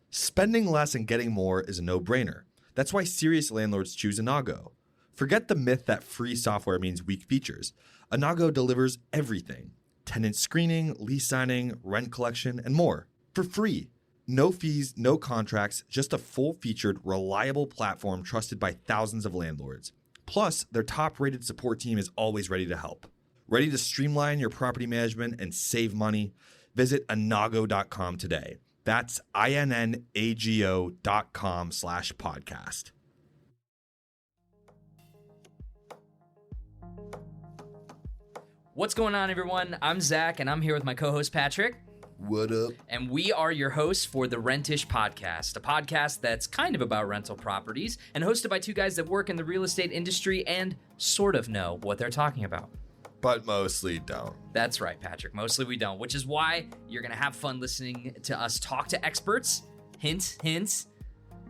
Spending less and getting more is a no-brainer. That's why serious landlords choose Inago. Forget the myth that free software means weak features. Inago delivers everything. Tenant screening, lease signing, rent collection, and more. For free. No fees, no contracts, just a full-featured, reliable platform trusted by thousands of landlords. Plus, their top-rated support team is always ready to help. Ready to streamline your property management and save money? Visit inago.com today. That's inago.com/podcast. What's going on, everyone? I'm Zach, and I'm here with my co-host, Patrick. What up? And we are your hosts for the Rentish Podcast, a podcast that's kind of about rental properties and hosted by two guys that work in the real estate industry and sort of know what they're talking about. But mostly don't. That's right, Patrick. Mostly we don't, which is why you're going to have fun listening to us talk to experts. Hint, hint.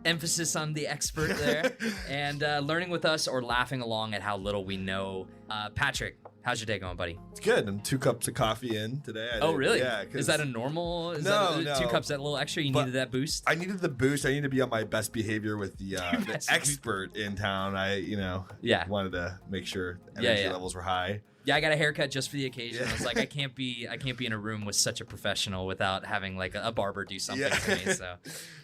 Emphasis on the expert there. And learning with us or laughing along at how little we know. Patrick, how's your day going, buddy? It's good. I'm 2 cups of coffee in today. Oh, really? Yeah. Is that a normal? No. 2 cups, that little extra? You needed that boost? I needed the boost. I need to be on my best behavior with the expert in town. I wanted to make sure energy levels were high. Yeah, I got a haircut just for the occasion. I was like, I can't be in a room with such a professional without having like a barber do something to me. So,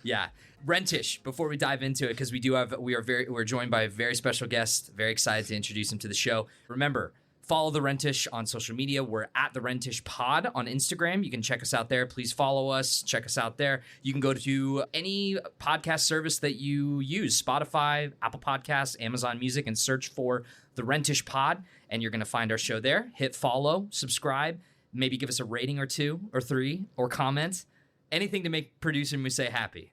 yeah. Rentish, before we dive into it, because we're joined by a very special guest. Very excited to introduce him to the show. Remember, follow the Rentish on social media. We're at the Rentish Pod on Instagram. You can check us out there. Please follow us. Check us out there. You can go to any podcast service that you use, Spotify, Apple Podcasts, Amazon Music, and search for the Rentish Pod, and you're going to find our show there. Hit follow, subscribe, maybe give us a rating or 2 or 3 or comment. Anything to make producer Muse happy.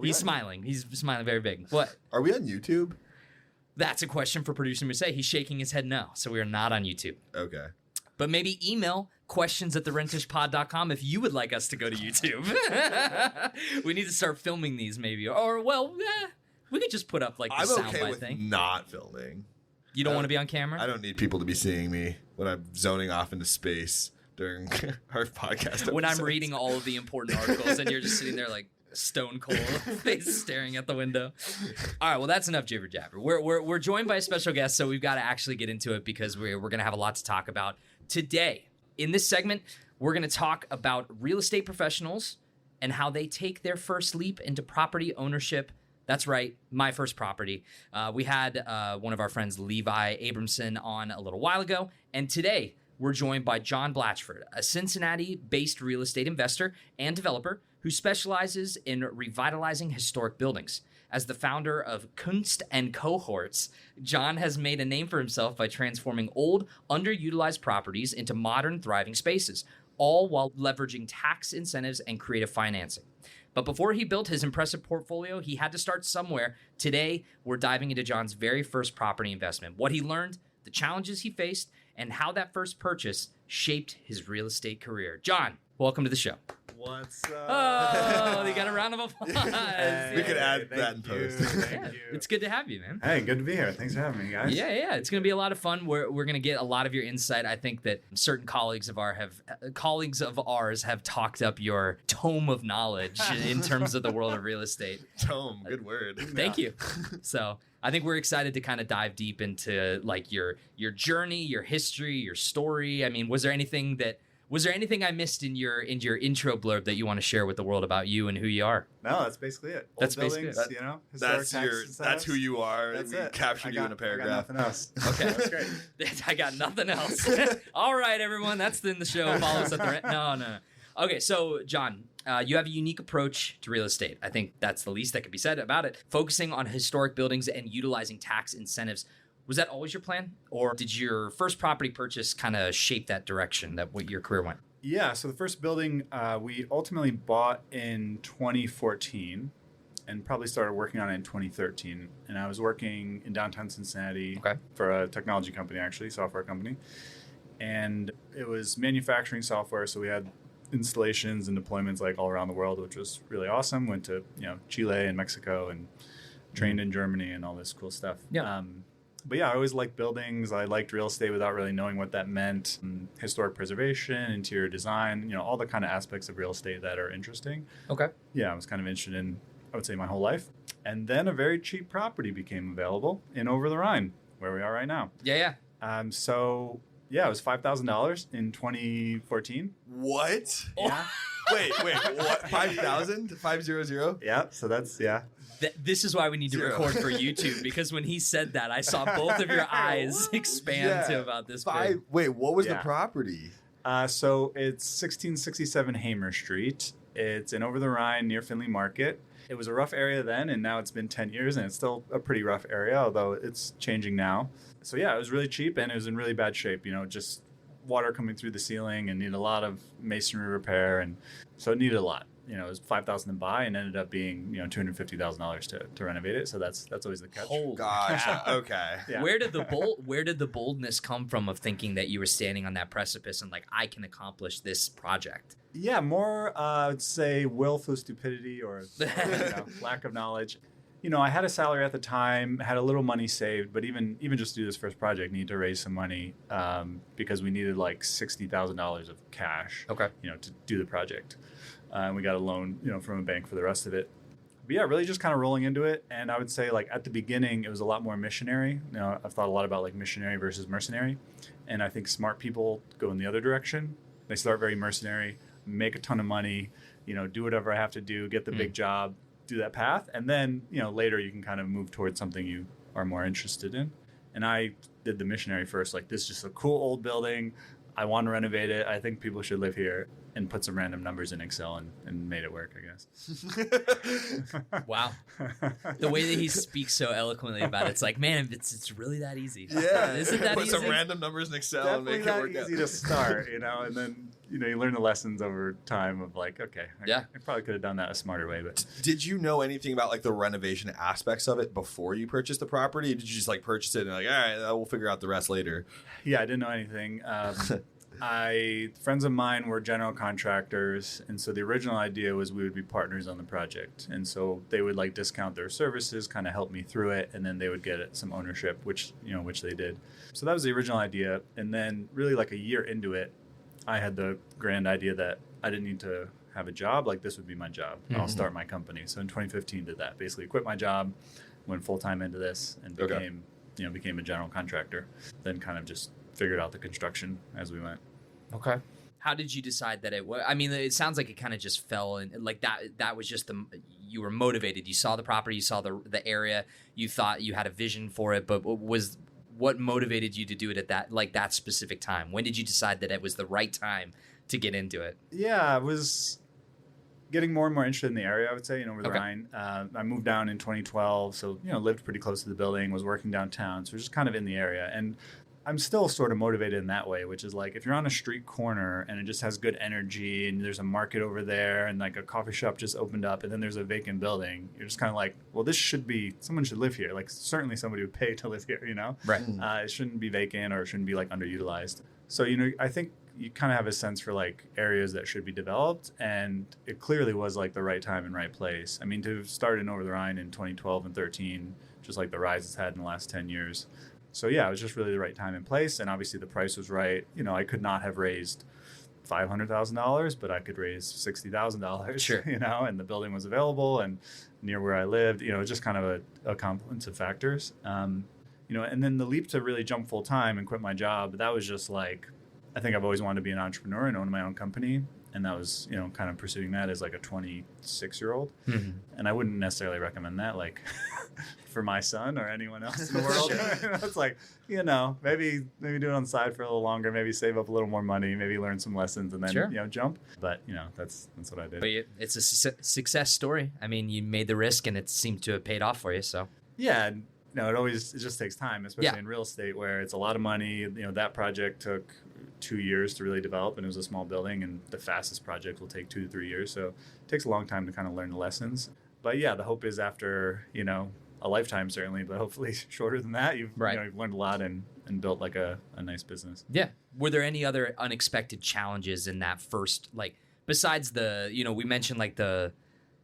He's smiling. He's smiling very big. What? Are we on YouTube? That's a question for producer Muse. He's shaking his head no. So we are not on YouTube. Okay. But maybe email questions@therentishpod.com if you would like us to go to YouTube. We need to start filming these maybe. Or, we could just put up like the soundbite thing. Not filming. You don't want to be on camera? I don't need people to be seeing me when I'm zoning off into space during our podcast episodes. When I'm reading all of the important articles and you're just sitting there like stone cold face staring at the window. All right, well, that's enough jibber jabber. We're joined by a special guest, so we've got to actually get into it because we're going to have a lot to talk about today. In this segment, we're going to talk about real estate professionals and how they take their first leap into property ownership. That's right, my first property. We had one of our friends, Levi Abramson, on a little while ago, and today we're joined by John Blatchford, a Cincinnati-based real estate investor and developer who specializes in revitalizing historic buildings. As the founder of Kunst and Cohorts, John has made a name for himself by transforming old, underutilized properties into modern, thriving spaces, all while leveraging tax incentives and creative financing. But before he built his impressive portfolio, he had to start somewhere. Today, we're diving into John's very first property investment, what he learned, the challenges he faced, and how that first purchase shaped his real estate career. John, welcome to the show. What's up? Oh, you got a round of applause. Hey, we could add that in post. Thank you. It's good to have you, man. Hey, good to be here. Thanks for having me, guys. Yeah. It's going to be a lot of fun. We're going to get a lot of your insight. I think that certain colleagues of ours have talked up your tome of knowledge in terms of the world of real estate. Tome, good word. Thank you. So I think we're excited to kind of dive deep into like your journey, your history, your story. I mean, was there anything I missed in your intro blurb that you want to share with the world about you and who you are? No, that's basically it. That's Old basically buildings, it. That's who you are. That's we it. captured you in a paragraph. I got nothing else. Okay. That's great. I got nothing else. All right, everyone. That's in the show. Follow us at the... No. Okay, so, John, you have a unique approach to real estate. I think that's the least that could be said about it. Focusing on historic buildings and utilizing tax incentives. Was that always your plan? Or did your first property purchase kind of shape that direction, that what your career went? Yeah, so the first building we ultimately bought in 2014 and probably started working on it in 2013. And I was working in downtown Cincinnati for a technology company, actually, software company. And it was manufacturing software, so we had installations and deployments like all around the world, which was really awesome. Went to Chile and Mexico and trained in Germany and all this cool stuff. Yeah. But yeah, I always liked buildings. I liked real estate without really knowing what that meant. Historic preservation, interior design, all the kind of aspects of real estate that are interesting. Okay. Yeah, I was kind of interested in, I would say, my whole life. And then a very cheap property became available in Over the Rhine, where we are right now. Yeah. So yeah, it was $5,000 in 2014. What? Yeah. Wait, what? 5,000? 500? Yeah. So that's, yeah. This is why we need to record for YouTube, because when he said that, I saw both of your eyes expand to about this big. Wait, what was the property? So it's 1667 Hamer Street. It's in Over the Rhine near Findlay Market. It was a rough area then, and now it's been 10 years, and it's still a pretty rough area, although it's changing now. So yeah, it was really cheap, and it was in really bad shape. Just water coming through the ceiling and needed a lot of masonry repair, and so it needed a lot. It was $5,000 to buy and ended up being $250,000 to renovate it. So that's always the catch. Oh gosh, okay. Yeah. Where did the boldness come from of thinking that you were standing on that precipice and like, I can accomplish this project? Yeah, more I'd say willful stupidity or lack of knowledge. I had a salary at the time, had a little money saved, but even just to do this first project, needed to raise some money because we needed like $60,000 of cash. Okay. To do the project. And we got a loan, from a bank for the rest of it. But yeah, really just kind of rolling into it. And I would say like at the beginning, it was a lot more missionary. I've thought a lot about like missionary versus mercenary. And I think smart people go in the other direction. They start very mercenary, make a ton of money, do whatever I have to do, get the big job, do that path. And then, later you can kind of move towards something you are more interested in. And I did the missionary first, like this is just a cool old building. I want to renovate it. I think people should live here, and put some random numbers in Excel and made it work, I guess. Wow. The way that he speaks so eloquently about it, it's like, man, it's really that easy. Yeah. Isn't that easy? Put some random numbers in Excel Definitely and make it work easy out. to start, and then, you learn the lessons over time of like, okay, I probably could have done that a smarter way. But did you know anything about like the renovation aspects of it before you purchased the property? Or did you just like purchase it and like, all right, we'll figure out the rest later? Yeah, I didn't know anything. Friends of mine were general contractors, and so the original idea was we would be partners on the project, and so they would like discount their services, kind of help me through it, and then they would get some ownership, which they did. So that was the original idea, and then really like a year into it, I had the grand idea that I didn't need to have a job, like this would be my job. I'll start my company. So in 2015 did that, basically quit my job, went full-time into this, and became a general contractor, then kind of just figured out the construction as we went. Okay. How did you decide that it was? I mean, it sounds like it kind of just fell in, like that was just you were motivated. You saw the property, you saw the area, you thought you had a vision for it, but what motivated you to do it at that specific time? When did you decide that it was the right time to get into it? Yeah, I was getting more and more interested in the area, I would say, over the Rhine. I moved down in 2012, so, lived pretty close to the building, was working downtown, so just kind of in the area. And I'm still sort of motivated in that way, which is like if you're on a street corner and it just has good energy and there's a market over there and like a coffee shop just opened up and then there's a vacant building, you're just kind of like, well, someone should live here. Like certainly somebody would pay to live here, Right. It shouldn't be vacant or it shouldn't be like underutilized. So, I think you kind of have a sense for like areas that should be developed, and it clearly was like the right time and right place. I mean, to have started in Over the Rhine in 2012 and 13, just like the rise it's had in the last 10 years. So yeah, it was just really the right time and place, and obviously the price was right. I could not have raised $500,000, but I could raise $60,000. Sure. And the building was available and near where I lived. It was just kind of a confluence of factors. And then the leap to really jump full time and quit my job, that was just like, I think I've always wanted to be an entrepreneur and own my own company. And that was, kind of pursuing that as like a 26-year-old. Mm-hmm. And I wouldn't necessarily recommend that, like, for my son or anyone else in the world. It's like, maybe do it on the side for a little longer, maybe save up a little more money, maybe learn some lessons and then, jump. But, that's what I did. But it's a success story. I mean, you made the risk and it seemed to have paid off for you, so. Yeah. It just takes time, especially in real estate where it's a lot of money. That project took 2 years to really develop, and it was a small building, and the fastest project will take 2 to 3 years. So it takes a long time to kind of learn the lessons. But yeah, the hope is after, a lifetime certainly, but hopefully shorter than that, you've learned a lot and built like a nice business. Yeah. Were there any other unexpected challenges in that first, like, besides the, we mentioned like the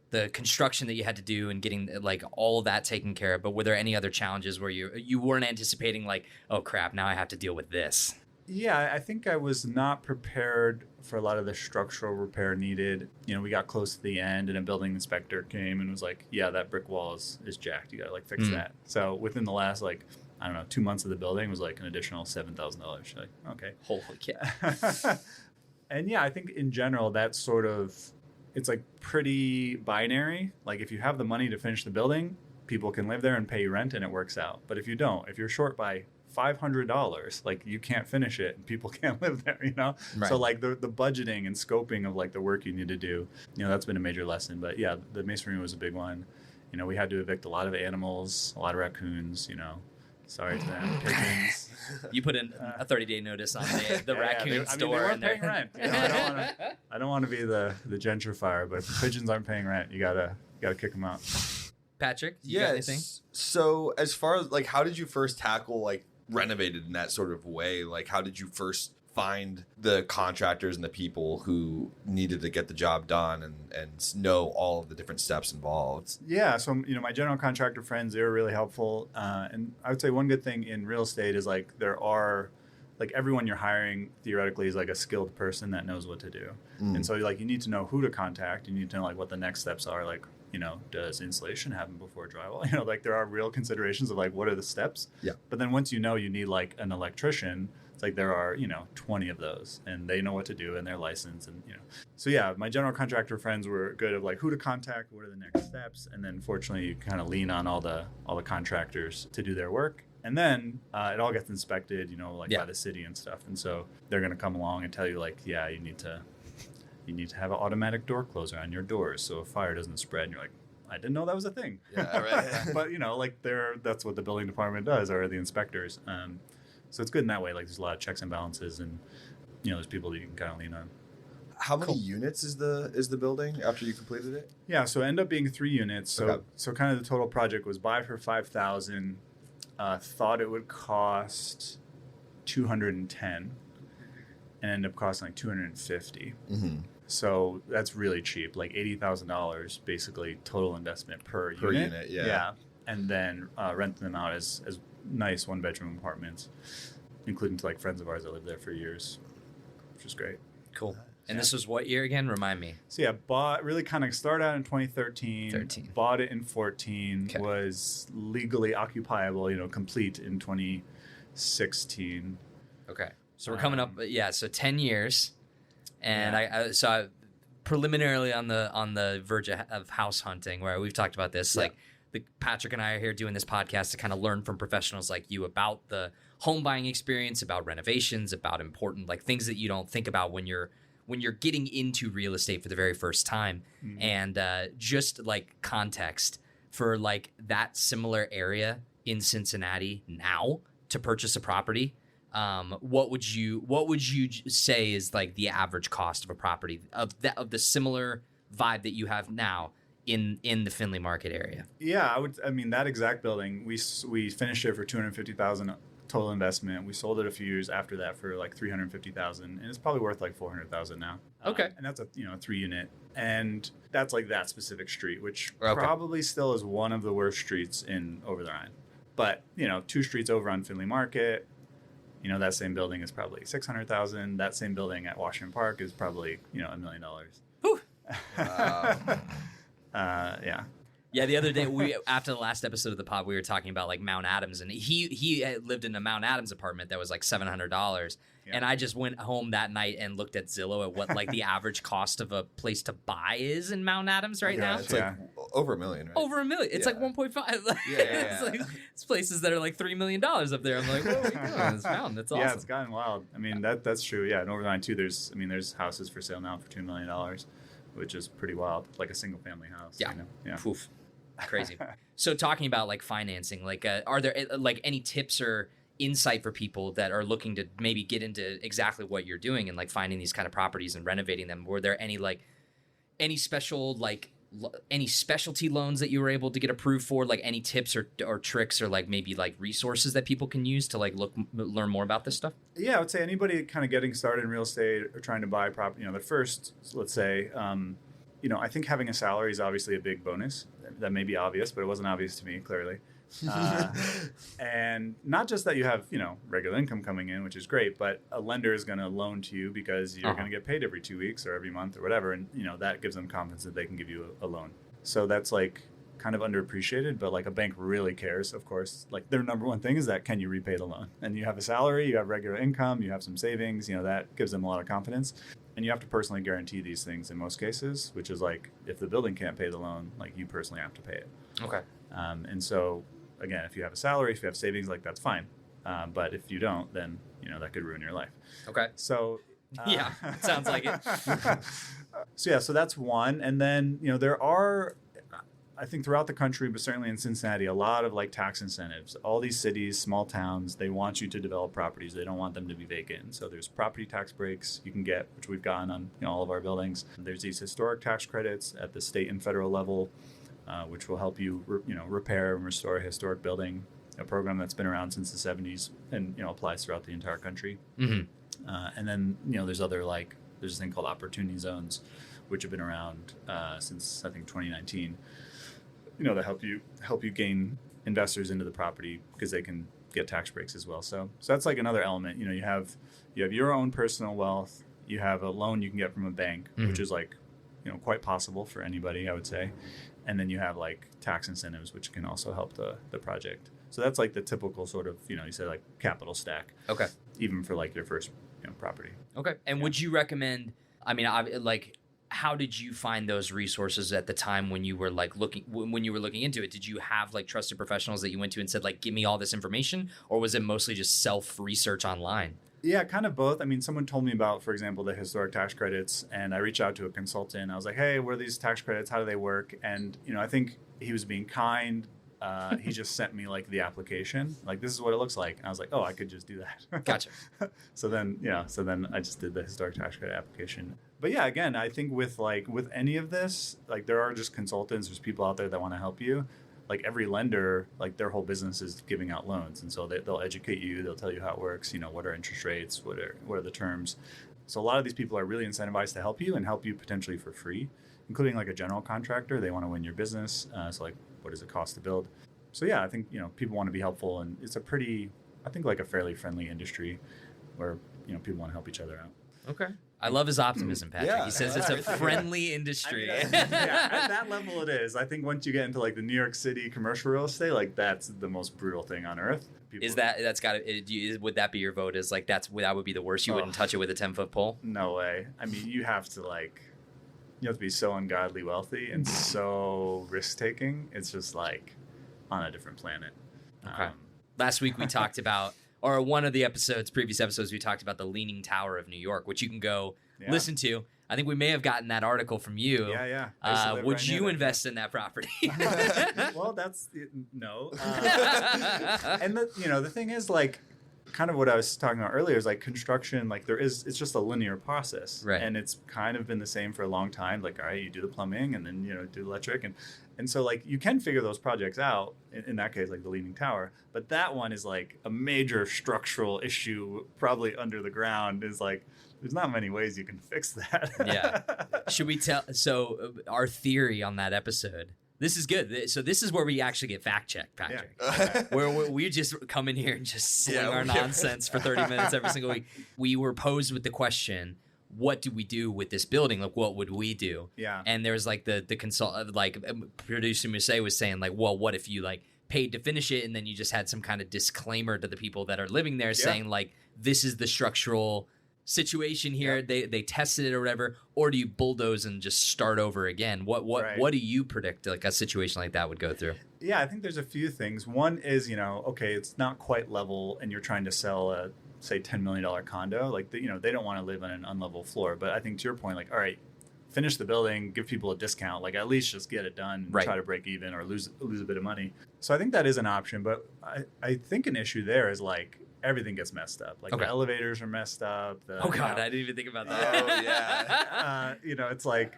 the construction that you had to do and getting like all of that taken care of, but were there any other challenges where you weren't anticipating like, oh crap, now I have to deal with this? Yeah, I think I was not prepared for a lot of the structural repair needed. We got close to the end and a building inspector came and was like, yeah, that brick wall is jacked. You got to like fix that. So within the last 2 months of the building was like an additional $7,000. Like, okay. Holy cow. And yeah, I think in general, that's sort of, it's like pretty binary. Like if you have the money to finish the building, people can live there and pay you rent and it works out. But if you don't, if you're short by $500, like you can't finish it and people can't live there, Right. So like the budgeting and scoping of like the work you need to do, that's been a major lesson. But yeah, the masonry was a big one. We had to evict a lot of animals, a lot of raccoons, sorry to them, pigeons. You put in a 30-day notice on the raccoon store. They weren't paying rent. I don't want to be the gentrifier, but if the pigeons aren't paying rent, you gotta kick them out. Patrick, you got anything? So as far as like, how did you first tackle like renovated in that sort of way? Like, how did you first find the contractors and the people who needed to get the job done and know all of the different steps involved? Yeah, so my general contractor friends, they were really helpful, and I would say one good thing in real estate is like there are like everyone you're hiring theoretically is like a skilled person that knows what to do. And so like you need to know who to contact. You need to know like what the next steps are. Like, does insulation happen before drywall? Like there are real considerations of like what are the steps. Yeah. But then once you need like an electrician, it's like there are 20 of those and they know what to do and they're licensed and So yeah, my general contractor friends were good of like who to contact, what are the next steps, and then fortunately you kind of lean on all the contractors to do their work. And then it all gets inspected, by the city and stuff. And so they're going to come along and tell you like, yeah, you need to have an automatic door closer on your doors so a fire doesn't spread. And you're like, I didn't know that was a thing. Yeah, right. But that's what the building department does, or the inspectors. So it's good in that way. Like there's a lot of checks and balances, and there's people that you can kind of lean on. How many units is the building after you completed it? Yeah, so it ended up being 3 units. So kind of the total project was buy for $5,000. Thought it would cost $210, and ended up costing like $250. Mm-hmm. So that's really cheap, like $80,000 basically total investment per unit. Per unit, yeah. Yeah, and then renting them out as nice 1-bedroom apartments, including to like friends of ours that lived there for years, which was great. Cool. And this was what year again? Remind me. So yeah, really kind of started out in 2013. Bought it in 2014. Okay. Was legally occupiable, complete in 2016. Okay. So we're coming up, so 10 years. And I preliminarily on the verge of house hunting, where we've talked about this, like Patrick and I are here doing this podcast to kind of learn from professionals like you about the home buying experience, about renovations, about important like things that you don't think about when you're getting into real estate for the very first time. Mm-hmm. And just like context for like that similar area in Cincinnati now to purchase a property. What would you say is like the average cost of a property of the similar vibe that you have now in the Findlay Market area? Yeah, that exact building, we finished it for $250,000 total investment. We sold it a few years after that for like $350,000, and it's probably worth like $400,000 now. Okay. And that's a 3-unit, and that's like that specific street, which probably still is one of the worst streets in over the Rhine. But 2 streets over on Findlay Market, that same building is probably $600,000. That same building at Washington Park is probably $1 million. Whew. Yeah. Yeah, the other day after the last episode of the pod, we were talking about like Mount Adams, and he lived in a Mount Adams apartment that was like $700. Yeah. And I just went home that night and looked at Zillow at what like the average cost of a place to buy is in Mount Adams now. It's like over $1 million, right? Over $1 million. It's like 1.5. It's like it's places that are like $3 million up there. I'm like, what are we doing? It's mountain. That's awesome. Yeah, it's gotten wild. That's true. Yeah, and over the line too, there's houses for sale now for $2 million, which is pretty wild. Like a single family house. Yeah. Yeah. Poof. Crazy. So talking about like financing, like are there like any tips or insight for people that are looking to maybe get into exactly what you're doing and like finding these kind of properties and renovating them? Were there any special like any specialty loans that you were able to get approved for? Like any tips or tricks or like maybe like resources that people can use to like learn more about this stuff? Yeah, I would say anybody kind of getting started in real estate or trying to buy property, the first, let's say, I think having a salary is obviously a big bonus. That may be obvious, but it wasn't obvious to me, clearly. And not just that you have, regular income coming in, which is great, but a lender is going to loan to you because you're going to get paid every 2 weeks or every month or whatever. And, that gives them confidence that they can give you a loan. So that's like kind of underappreciated, but like a bank really cares, of course. Like their number one thing is that can you repay the loan? And you have a salary, you have regular income, you have some savings, that gives them a lot of confidence. And you have to personally guarantee these things in most cases, which is like if the building can't pay the loan, like you personally have to pay it. Okay. And so, again, if you have a salary, if you have savings, like that's fine. But if you don't, then, that could ruin your life. Okay. So, yeah, sounds like it. So that's one. And then, there are, I think throughout the country, but certainly in Cincinnati, a lot of like tax incentives. All these cities, small towns, they want you to develop properties. They don't want them to be vacant. So there's property tax breaks you can get, which we've gotten on all of our buildings. There's these historic tax credits at the state and federal level, which will help you, repair and restore a historic building. A program that's been around since the 70s and applies throughout the entire country. Mm-hmm. And then there's other there's this thing called opportunity zones, which have been around since I think 2019. That help you gain investors into the property because they can get tax breaks as well. So that's like another element. You have your own personal wealth. You have a loan you can get from a bank, which is quite possible for anybody, I would say. And then you have like tax incentives, which can also help the project. So that's like the typical sort of, you say like capital stack. Okay. Even for like your first property. Okay. And would you recommend, how did you find those resources at the time when you were looking into it? Did you have like trusted professionals that you went to and said like, give me all this information? Or was it mostly just self-research online? Yeah, kind of both. I mean, someone told me about, for example, the historic tax credits, and I reached out to a consultant. I was like, hey, what are these tax credits? How do they work? And, I think he was being kind. He just sent me like the application, like this is what it looks like. And I was like, oh, I could just do that. Gotcha. So then I just did the historic tax credit application. But yeah, again, I think with any of this, like there are just consultants, there's people out there that want to help you. Like every lender, like their whole business is giving out loans. And so they'll educate you. They'll tell you how it works. What are interest rates? What are the terms? So a lot of these people are really incentivized to help you and help you potentially for free, including like a general contractor. They want to win your business. So like, what does it cost to build? So yeah, I think, people want to be helpful, and it's a fairly friendly industry where, people want to help each other out. Okay. I love his optimism, Patrick. Yeah. He says it's a friendly industry. At that level it is. I think once you get into like the New York City commercial real estate, like that's the most brutal thing on earth. Would that be your vote? Is like that would be the worst? You wouldn't touch it with a 10-foot pole? No way. I mean, you have to be so ungodly wealthy and so risk taking. It's just like on a different planet. Okay. Last week we talked about, or one of the previous episodes, we talked about the Leaning Tower of New York, which you can go listen to. I think we may have gotten that article from you. Yeah. Would you invest in that property? Well, that's no. And the thing is, like, kind of what I was talking about earlier is like construction. Like it's just a linear process, right? And it's kind of been the same for a long time. Like, all right, you do the plumbing, and then do electric, and so like you can figure those projects out. In that case, like the Leaning Tower, but that one is like a major structural issue, probably under the ground. Is like. There's not many ways you can fix that. Yeah. Should we tell? So our theory on that episode, this is good. So this is where we actually get fact checked, Patrick. Yeah. Where we just come in here and just sling our nonsense for 30 minutes every single week. We were posed with the question, what do we do with this building? Like, what would we do? Yeah. And there was like the consult, like producer Musay was saying like, well, what if you like paid to finish it and then you just had some kind of disclaimer to the people that are living there saying like, this is the structural situation here. They tested it or whatever, or do you bulldoze and just start over again? What do you predict like a situation like that would go through? Yeah, I think there's a few things. One is, okay, it's not quite level and you're trying to sell a say $10 million condo. Like they don't want to live on an unlevel floor. But I think to your point, like, all right, finish the building, give people a discount, like at least just get it done, try to break even or lose a bit of money. So I think that is an option. But I think an issue there is like everything gets messed up. Like the elevators are messed up. I didn't even think about that. Oh, yeah. It's like...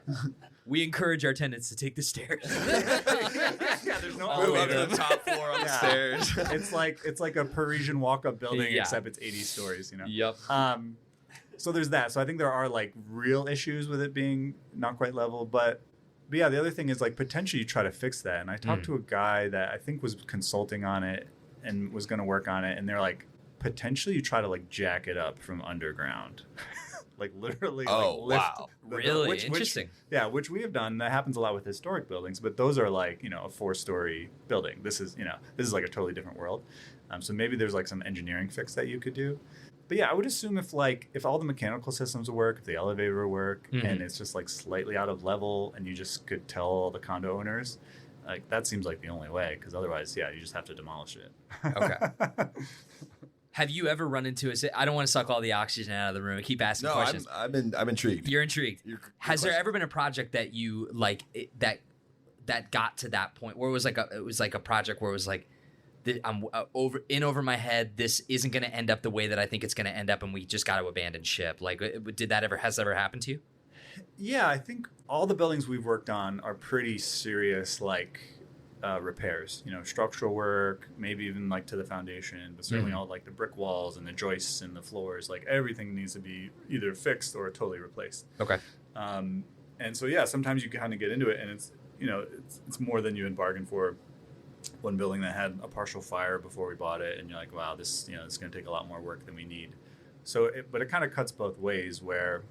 We encourage our tenants to take the stairs. There's no elevator. Up to the top floor on the stairs. It's like a Parisian walk-up building, except it's 80 stories, Yep. So there's that. So I think there are like real issues with it being not quite level, but But yeah, the other thing is like potentially you try to fix that. And I talked to a guy that I think was consulting on it and was going to work on it. And they're like, potentially you try to like jack it up from underground. Like literally lift really interesting. Which we have done. That happens a lot with historic buildings, but those are like, you know, a 4-story building. This is like a totally different world. So maybe there's like some engineering fix that you could do. But yeah, I would assume if all the mechanical systems work, if the elevator work, and it's just like slightly out of level, and you just could tell all the condo owners, like that seems like the only way, because otherwise, yeah, you just have to demolish it. Okay. Have you ever run into I don't want to suck all the oxygen out of the room. I keep asking questions. I'm intrigued. You're intrigued. Has there ever been a project that you like that got to that point where it was like a project where it was like, I'm over my head. This isn't going to end up the way that I think it's going to end up, and we just got to abandon ship. Like, has that ever happened to you? Yeah, I think all the buildings we've worked on are pretty serious, like repairs. You know, structural work, maybe even like to the foundation, but certainly all like the brick walls and the joists and the floors. Like everything needs to be either fixed or totally replaced. Okay. And so yeah, sometimes you kind of get into it, and it's more than you had bargained for. One building that had a partial fire before we bought it, and you're like, wow, this is going to take a lot more work than we need. So, but it kind of cuts both ways, where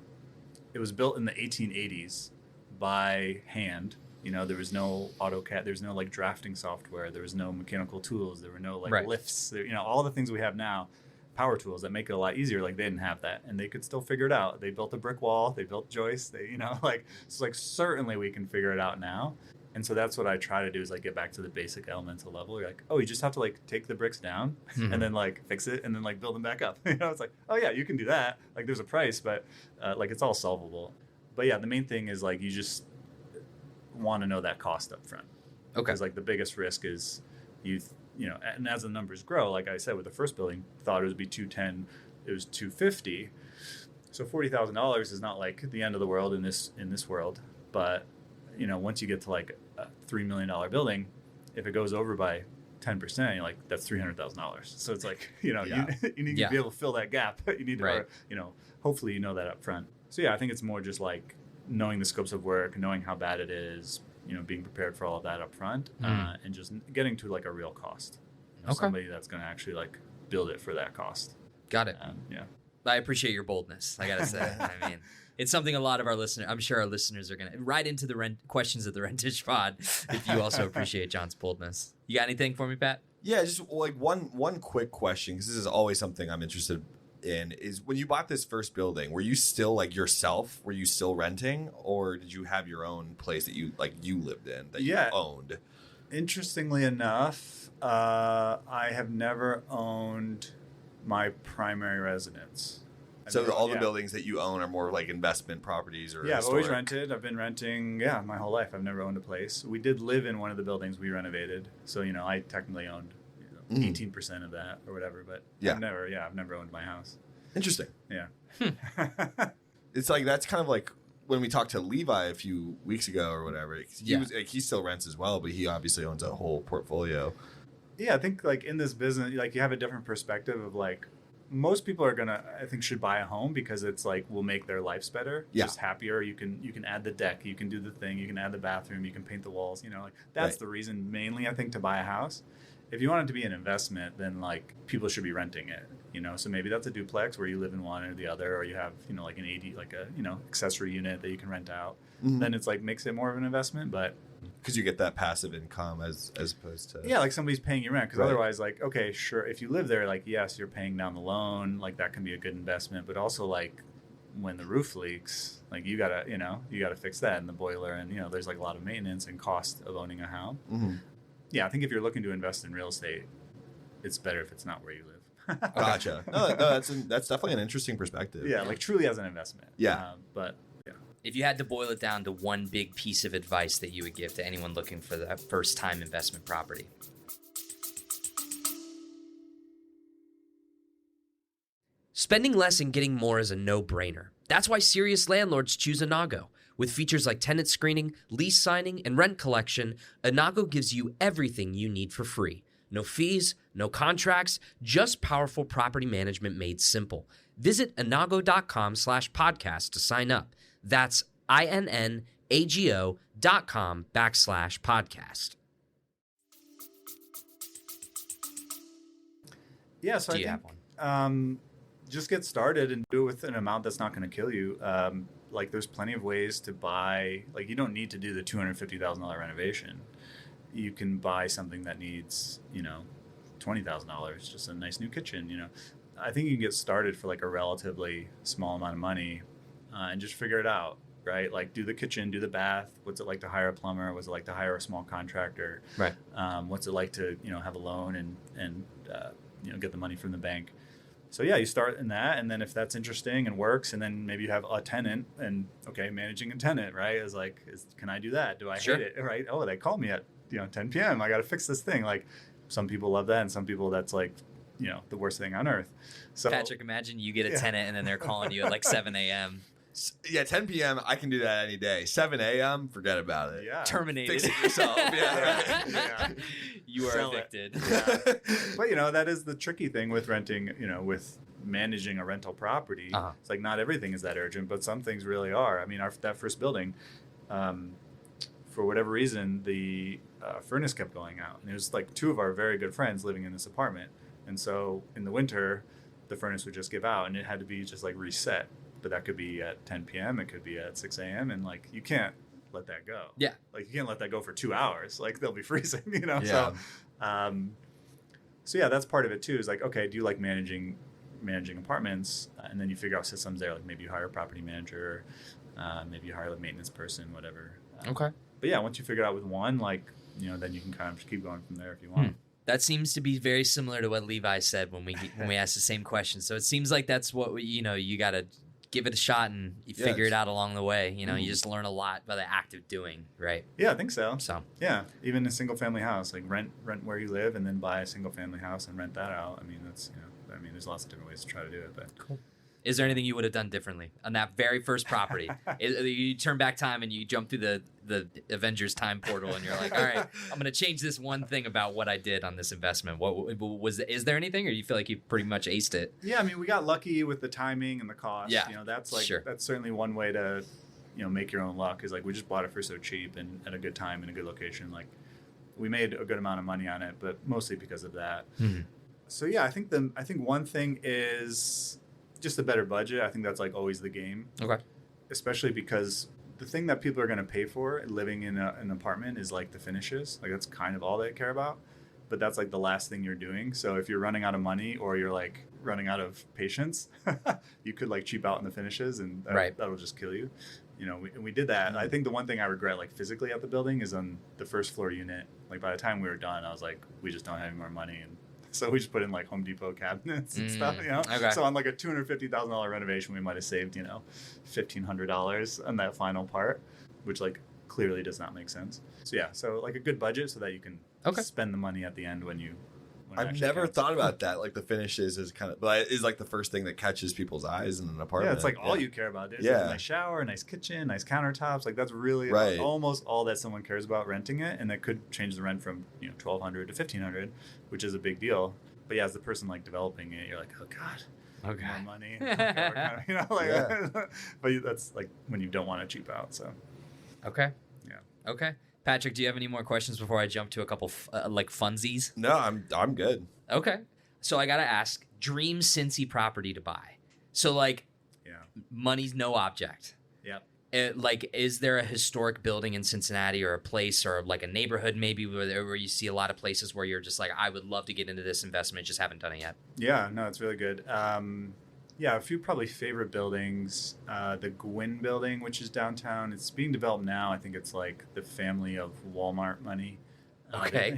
it was built in the 1880s by hand. You know, there was no AutoCAD, there's no like drafting software, there was no mechanical tools, there were no like lifts, all the things we have now, power tools that make it a lot easier. Like they didn't have that, and they could still figure it out. They built a brick wall, they built joists, it's like certainly we can figure it out now. And so that's what I try to do is like get back to the basic elemental level. You're like, oh, you just have to like take the bricks down and then like fix it and then like build them back up. It's like, oh yeah, you can do that. Like there's a price, but like it's all solvable. But yeah, the main thing is like you just want to know that cost up front. Okay. Because like the biggest risk is and as the numbers grow, like I said with the first building, thought it would be 210, it was 250. So $40,000 is not like the end of the world in this world, but once you get to like a $3 million building, if it goes over by 10%, you're like, that's $300,000. So it's like, you need to be able to fill that gap. You need to, hopefully you know that up front. So yeah, I think it's more just like knowing the scopes of work, knowing how bad it is, being prepared for all of that up front, and just getting to like a real cost. Somebody that's going to actually like build it for that cost. Got it. Yeah. I appreciate your boldness. I got to say, I mean, it's something a lot of our listeners, I'm sure our listeners are going to write into the questions of the Rentage Pod if you also appreciate John's boldness. You got anything for me, Pat? Yeah, just like one quick question, because this is always something I'm interested in, is when you bought this first building, were you still like yourself? Were you still renting, or did you have your own place that you lived in that you owned? Interestingly enough, I have never owned my primary residence. So all the buildings that you own are more like investment properties or I've always rented. I've been renting, my whole life. I've never owned a place. We did live in one of the buildings we renovated. So, I technically owned 18% of that or whatever. But I've never owned my house. Interesting. Yeah. It's like, that's kind of like when we talked to Levi a few weeks ago or whatever. He still rents as well, but he obviously owns a whole portfolio. Yeah, I think like in this business, like you have a different perspective of like, most people should buy a home because it's like will make their lives better, just happier. You can add the deck, you can do the thing, you can add the bathroom, you can paint the walls. Like that's the reason mainly I think to buy a house. If you want it to be an investment, then like people should be renting it. So maybe that's a duplex where you live in one or the other, or you have like an AD, like a accessory unit that you can rent out. Then it's like makes it more of an investment, but. Because you get that passive income as opposed to... Yeah, like somebody's paying you rent. Because otherwise, like, okay, sure, if you live there, like, yes, you're paying down the loan. Like, that can be a good investment. But also, like, when the roof leaks, like, you got to fix that and the boiler. And, there's, like, a lot of maintenance and cost of owning a house. Yeah, I think if you're looking to invest in real estate, it's better if it's not where you live. Gotcha. No, that's definitely an interesting perspective. Yeah, like, truly as an investment. Yeah. But... If you had to boil it down to one big piece of advice that you would give to anyone looking for that first-time investment property. Spending less and getting more is a no-brainer. That's why serious landlords choose Anago. With features like tenant screening, lease signing, and rent collection, Anago gives you everything you need for free. No fees, no contracts, just powerful property management made simple. Visit Anago.com/podcast to sign up. That's INNAGO.com/podcast ago.com/podcast. Yeah, so Do I you think have one? just get started and do it with an amount that's not going to kill you. Like there's plenty of ways to buy. Like you don't need to do the $250,000 renovation. You can buy something that needs, $20,000, just a nice new kitchen. I think you can get started for like a relatively small amount of money, and just figure it out. Right, like do the kitchen, do the bath. What's it like to hire a plumber? What's it like to hire a small contractor? Right. What's it like to have a loan and get the money from the bank? So yeah, you start in that, and then if that's interesting and works, and then maybe you have a tenant, and managing a tenant, right? Can I do that? Do I Sure. hate it? Right? Oh, they called me at 10 p.m. I got to fix this thing. Like some people love that, and some people that's like the worst thing on earth. So Patrick, imagine you get a tenant and then they're calling you at like 7 a.m. Yeah, 10 p.m. I can do that any day. 7 a.m. Forget about it. Yeah. Terminated. Fix it yourself. Yeah. Yeah. You are Sell it. evicted. Yeah. But that is the tricky thing with renting, with managing a rental property. Uh-huh. It's like not everything is that urgent, but some things really are. I mean, that first building, for whatever reason, the furnace kept going out, and it was like two of our very good friends living in this apartment, and so in the winter, the furnace would just give out, and it had to be just like reset. But that could be at 10 p.m. It could be at 6 a.m. And like you can't let that go. Yeah. Like you can't let that go for 2 hours. Like they'll be freezing. Yeah. So yeah, that's part of it too. Is like, okay, do you like managing apartments? And then you figure out systems there. Like maybe you hire a property manager, maybe you hire a maintenance person, whatever. Okay. But yeah, once you figure it out with one, like then you can kind of just keep going from there if you want. That seems to be very similar to what Levi said when we asked the same question. So it seems like that's what you got to give it a shot and you figure it out along the way. You just learn a lot by the act of doing, right? Yeah, I think so. So yeah, even a single family house, like rent where you live and then buy a single family house and rent that out. I mean, that's there's lots of different ways to try to do it. But cool. Is there anything you would have done differently on that very first property? You turn back time and you jump through the Avengers time portal and you're like, all right, I'm going to change this one thing about what I did on this investment. Is there anything, or do you feel like you pretty much aced it? Yeah, I mean, we got lucky with the timing and the cost. Yeah, that's like sure. That's certainly one way to make your own luck. Is like we just bought it for so cheap and at a good time in a good location. Like we made a good amount of money on it, but mostly because of that. Mm-hmm. So yeah, I think one thing is just a better budget. I think that's like always the game. Okay. Especially because the thing that people are going to pay for living in an apartment is like the finishes. Like that's kind of all they care about. But that's like the last thing you're doing. So if you're running out of money or you're like running out of patience, you could like cheap out in the finishes, and that'll just kill you. We did that. Mm-hmm. I think the one thing I regret like physically at the building is on the first floor unit. Like by the time we were done, I was like, we just don't have any more money, and so we just put in like Home Depot cabinets and stuff, Okay. So on like a $250,000 renovation, we might have saved, $1,500 on that final part, which like clearly does not make sense. So yeah, so like a good budget so that you can spend the money at the end when I've never thought about that. Like the finishes is is like the first thing that catches people's eyes in an apartment. Yeah, it's like all you care about. There's like a nice shower, a nice kitchen, nice countertops. Like that's really almost all that someone cares about renting it, and that could change the rent from $1,200 to $1,500, which is a big deal. But yeah, as the person like developing it, you're like, oh god, more money. But that's like when you don't want to cheap out. So okay, yeah, okay. Patrick, do you have any more questions before I jump to a couple like funsies? No, I'm good. Okay. So I got to ask, dream Cincy property to buy. So like money's no object. Yep. Like, is there a historic building in Cincinnati or a place or like a neighborhood maybe where you see a lot of places where you're just like, I would love to get into this investment, just haven't done it yet? Yeah, no, it's really good. A few probably favorite buildings. The Gwynn building, which is downtown, it's being developed now. I think it's like the family of Walmart money. Okay.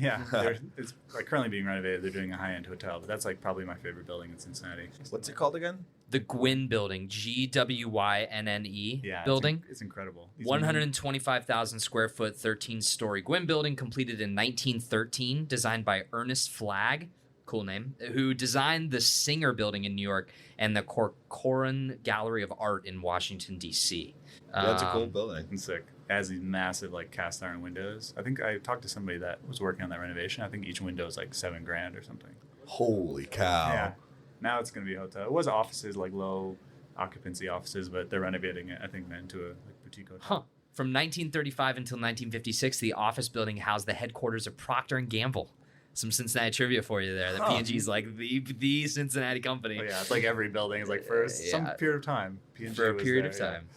It's like currently being renovated. They're doing a high-end hotel, but that's like probably my favorite building in Cincinnati. What's it called again? The Gwynn building, GWYNNE building. It's incredible. 125,000 square foot, 13-story Gwynn building, completed in 1913, designed by Ernest Flagg. Cool name, who designed the Singer Building in New York and the Corcoran Gallery of Art in Washington, D.C. That's a cool building. It's sick. It has these massive like cast iron windows. I think I talked to somebody that was working on that renovation. I think each window is like $7,000 or something. Holy cow. Yeah. Now it's going to be a hotel. It was offices, like low occupancy offices, but they're renovating it, I think, into a like, boutique hotel. Huh. From 1935 until 1956, the office building housed the headquarters of Procter & Gamble. Some Cincinnati trivia for you there. The P&G is like the Cincinnati company. Oh, yeah, it's like every building is like for some period of time. P&G for a period there, of time.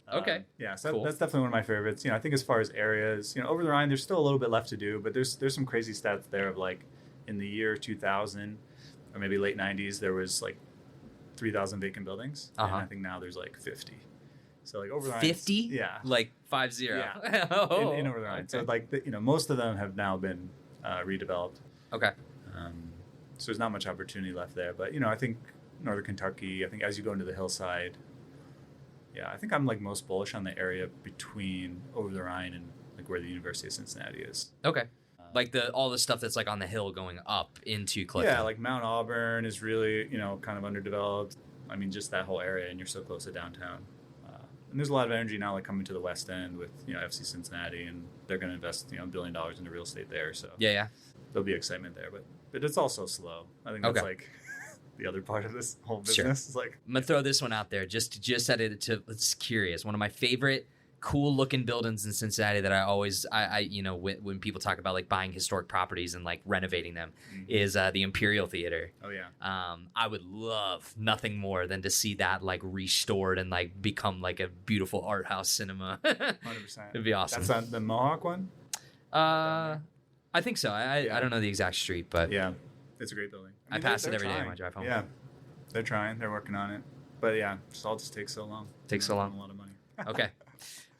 Yeah. Okay. Yeah, so cool. that's definitely one of my favorites. I think as far as areas, over the Rhine, there's still a little bit left to do, but there's some crazy stats there of like in the year 2000 or maybe late 90s, there was like 3,000 vacant buildings. And I think now there's like 50. So like over the Rhine. 50? Yeah. Like 50. Yeah. Oh, in over the Rhine. Okay. So like, most of them have now been redeveloped. Okay. So there's not much opportunity left there. But, I think Northern Kentucky, I think as you go into the hillside, I think I'm like most bullish on the area between over the Rhine and like where the University of Cincinnati is. Okay. Like all the stuff that's like on the hill going up into Clifton. Yeah, like Mount Auburn is really, kind of underdeveloped. I mean, just that whole area, and you're so close to downtown. And there's a lot of energy now like coming to the West End with, FC Cincinnati, and they're going to invest, $1 billion into real estate there. So yeah. There'll be excitement there, but it's also slow. I think that's like the other part of this whole business. Sure. Is like I'm gonna throw this one out there just at it to it's curious. One of my favorite cool looking buildings in Cincinnati that I always when people talk about like buying historic properties and like renovating them is the Imperial Theater. Oh yeah. I would love nothing more than to see that like restored and like become like a beautiful art house cinema. 100%. It'd be awesome. That's on the Mohawk one? I think so. I don't know the exact street, but yeah, it's a great building. I pass it every day on my drive home. Yeah, they're trying. They're working on it. But yeah, it all just takes so long. Takes so long. A lot of money. Okay.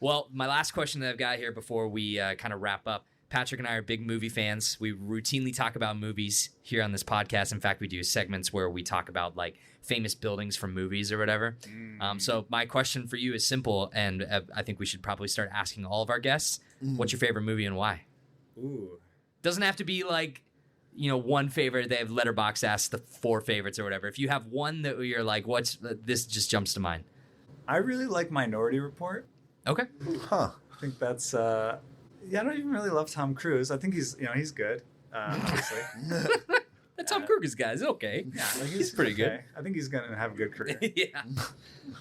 Well, my last question that I've got here before we kind of wrap up. Patrick and I are big movie fans. We routinely talk about movies here on this podcast. In fact, we do segments where we talk about like famous buildings from movies or whatever. So my question for you is simple, and I think we should probably start asking all of our guests, what's your favorite movie and why? Ooh. Doesn't have to be like, one favorite. They have Letterboxd asks the 4 favorites or whatever. If you have one that you're like, this just jumps to mind. I really like Minority Report. Okay. Huh. I think that's, I don't even really love Tom Cruise. I think he's good, obviously. The Tom Cruise guy is okay. Yeah, like he's pretty good. I think he's going to have a good career. Yeah.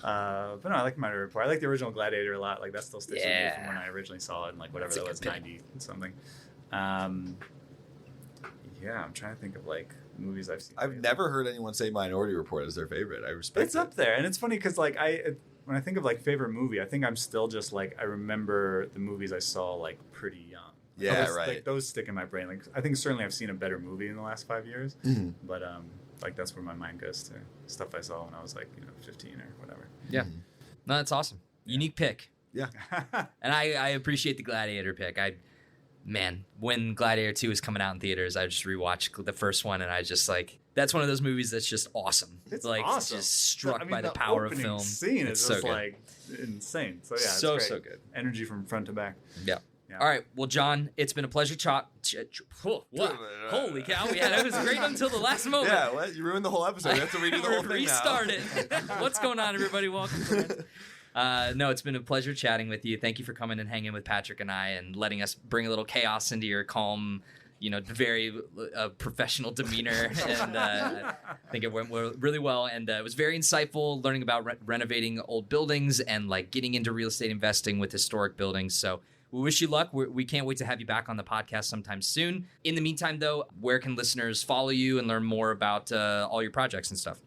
But no, I like Minority Report. I like the original Gladiator a lot. Like that still sticks with me from when I originally saw it, and like whatever that was, 90 something. I'm trying to think of like movies I've seen. I've never heard anyone say Minority Report as their favorite. I respect it's up there, and it's funny because like when I think of like favorite movie, I think I'm still just like I remember the movies I saw like pretty young. Yeah, right. Like those stick in my brain. Like I think certainly I've seen a better movie in the last 5 years, but like that's where my mind goes to stuff I saw when I was like 15 or whatever. Yeah, no, that's awesome. Unique pick. Yeah, and I appreciate the Gladiator pick. When Gladiator 2 was coming out in theaters, I just rewatched the first one, and I just like that's one of those movies that's just awesome. It's like awesome. Just struck by the power of film. Scene it's is so just good. like insane. So yeah, it's so great. good. Energy from front to back. Yeah. All right. Well, John, it's been a pleasure. What? Holy cow! It was great until the last moment. Yeah, what? You ruined the whole episode. We have to redo the whole thing Restart it. What's going on, everybody? Welcome. No, it's been a pleasure chatting with you. Thank you for coming and hanging with Patrick and I and letting us bring a little chaos into your calm, very professional demeanor. And I think it went really well. And it was very insightful learning about renovating old buildings and like getting into real estate investing with historic buildings. So we wish you luck. We can't wait to have you back on the podcast sometime soon. In the meantime, though, where can listeners follow you and learn more about all your projects and stuff?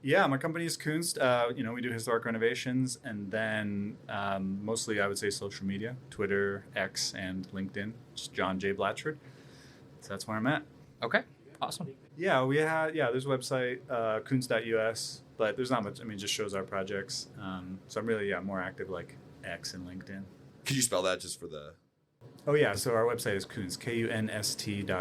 Yeah, my company is Kunst. We do historic renovations, and then mostly I would say social media, Twitter, X, and LinkedIn. Just John J. Blatchford. So that's where I'm at. Okay, awesome. Yeah, there's a website, kunst.us, but there's not much. I mean, it just shows our projects. So I'm really, more active like X and LinkedIn. Could you spell that just for the... Oh, yeah, so our website is Kunst, KUNST.us,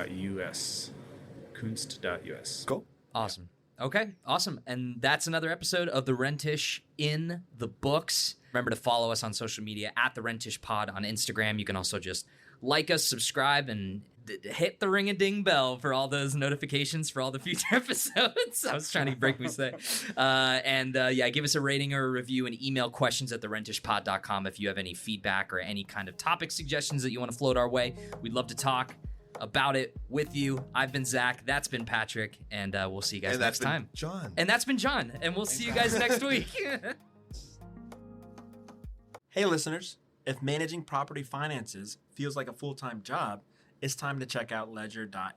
kunst.us. Cool. Awesome. Okay, awesome. And that's another episode of The Rentish in the books. Remember to follow us on social media at The Rentish Pod on Instagram. You can also just like us, subscribe, and hit the ring-a-ding bell for all those notifications for all the future episodes. I was trying to break me say. Give us a rating or a review and email questions at therentishpod.com if you have any feedback or any kind of topic suggestions that you want to float our way. We'd love to talk about it with you. I've been Zach. That's been Patrick. And we'll see you guys next time. John. And that's been John. And we'll see you guys next week. Hey, listeners. If managing property finances feels like a full-time job, it's time to check out Ledger.ai.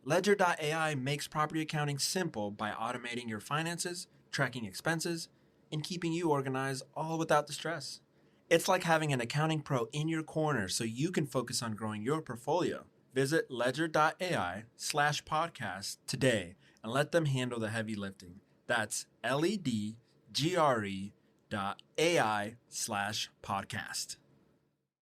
Ledger.ai makes property accounting simple by automating your finances, tracking expenses, and keeping you organized all without the stress. It's like having an accounting pro in your corner so you can focus on growing your portfolio. Visit ledger.ai/podcast today and let them handle the heavy lifting. That's LEDGRE.ai/podcast.